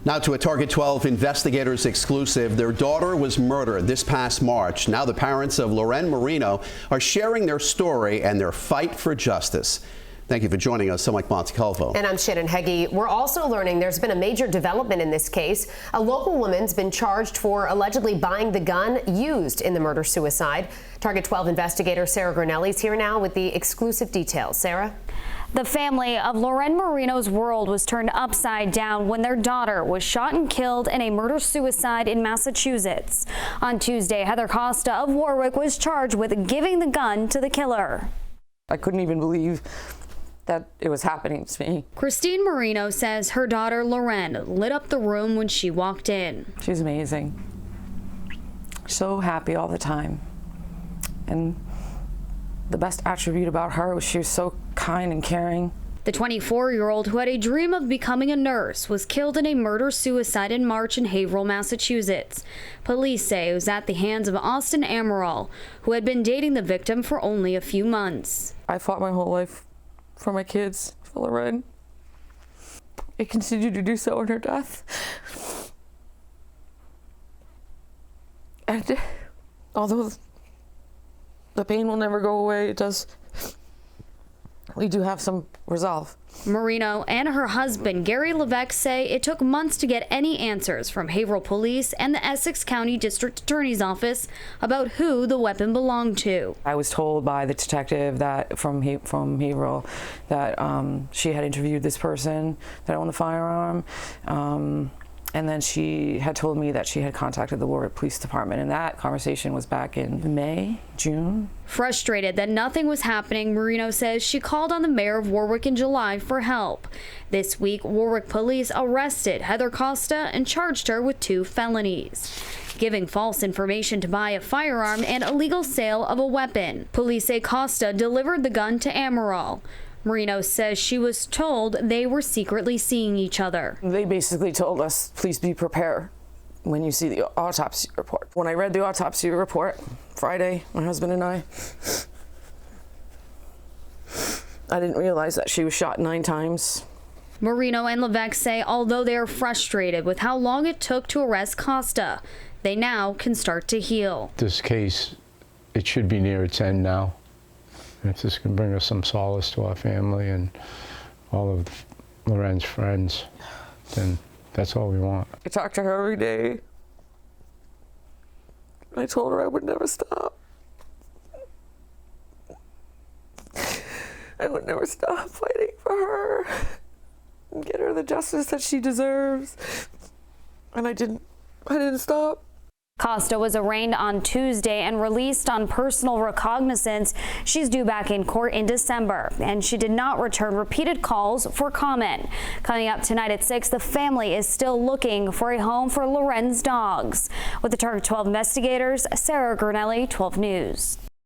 Now to a Target 12 investigators exclusive. Their daughter was murdered this past March. Now the parents of Loren Marino are sharing their story and their fight for justice. Thank you for joining us. I'm Mike Montecalvo. And I'm Shannon Heggie. We're also learning there's been a major development in this case. A local woman's been charged for allegedly buying the gun used in the murder-suicide. Target 12 investigator Sarah Granelli's here now with the exclusive details. Sarah? The family of Loren Marino's world was turned upside down when their daughter was shot and killed in a murder-suicide in Massachusetts. On Tuesday, Heather Costa of Warwick was charged with giving the gun to the killer. I couldn't even believe that it was happening to me. Christine Marino says her daughter Loren lit up the room when she walked in. She's amazing. So happy all the time. And the best attribute about her was she was so kind and caring. The 24-year-old who had a dream of becoming a nurse was killed in a murder-suicide in March in Haverhill, Massachusetts. Police say it was at the hands of Austin Amaral, who had been dating the victim for only a few months. I fought my whole life for my kids, for Loren. I continued to do so in her death. And although the pain will never go away, we do have some resolve. Marino and her husband, Gary Levesque, say it took months to get any answers from Haverhill Police and the Essex County District Attorney's Office about who the weapon belonged to. I was told by the detective that from Haverhill that she had interviewed this person that owned the firearm. And then she had told me that she had contacted the Warwick Police Department, and that conversation was back in May, June. Frustrated that nothing was happening, Marino says she called on the mayor of Warwick in July for help. This week, Warwick police arrested Heather Costa and charged her with 2 felonies: giving false information to buy a firearm and illegal sale of a weapon. Police say Costa delivered the gun to Amaral. Marino says she was told they were secretly seeing each other. They basically told us, please be prepared when you see the autopsy report. When I read the autopsy report Friday, my husband and I didn't realize that she was shot 9 times. Marino and Levesque say although they are frustrated with how long it took to arrest Costa, they now can start to heal. This case, it should be near its end now. If this can bring us some solace to our family and all of Loren's friends, then that's all we want. I talk to her every day. I told her I would never stop. I would never stop fighting for her and get her the justice that she deserves. And I didn't stop. Costa was arraigned on Tuesday and released on personal recognizance. She's due back in court in December, and she did not return repeated calls for comment. Coming up tonight at 6, the family is still looking for a home for Loren's dogs. With the Target 12 investigators, Sarah Granelli, 12 News.